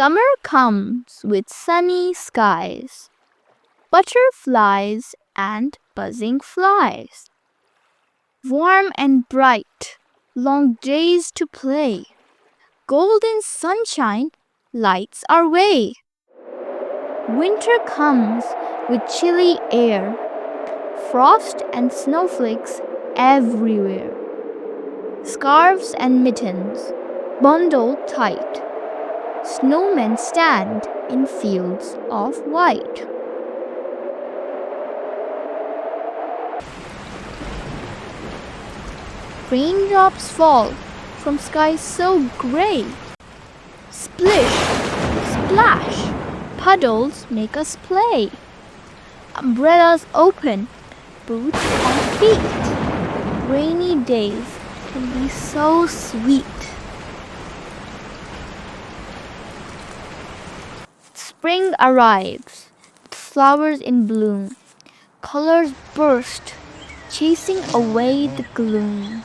Summer comes with sunny skies, butterflies and buzzing flies. Warm and bright, long days to play. Golden sunshine lights our way. Winter comes with chilly air, frost and snowflakes everywhere. Scarves and mittens bundled tight. Snowmen stand in fields of white. Raindrops fall from skies so gray. Splish, splash, puddles make us play. Umbrellas open, boots on feet. Rainy days can be so sweet. Spring arrives, with flowers in bloom. Colors burst, chasing away the gloom.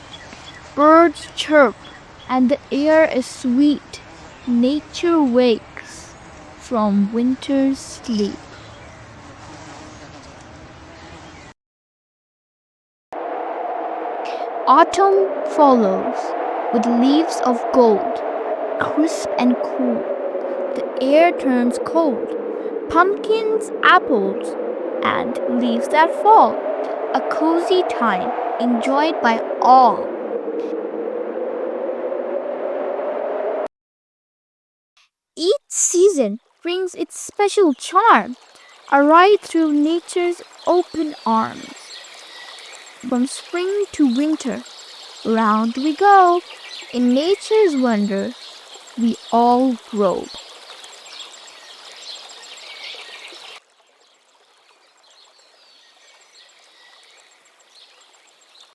Birds chirp, and the air is sweet. Nature wakes from winter's sleep. Autumn follows with leaves of gold, crisp and cool. The air turns cold. Pumpkins, apples, and leaves that fall. A cozy time enjoyed by all. Each season brings its special charm, a ride through nature's open arms. From spring to winter, round we go. In nature's wonder, we all grow.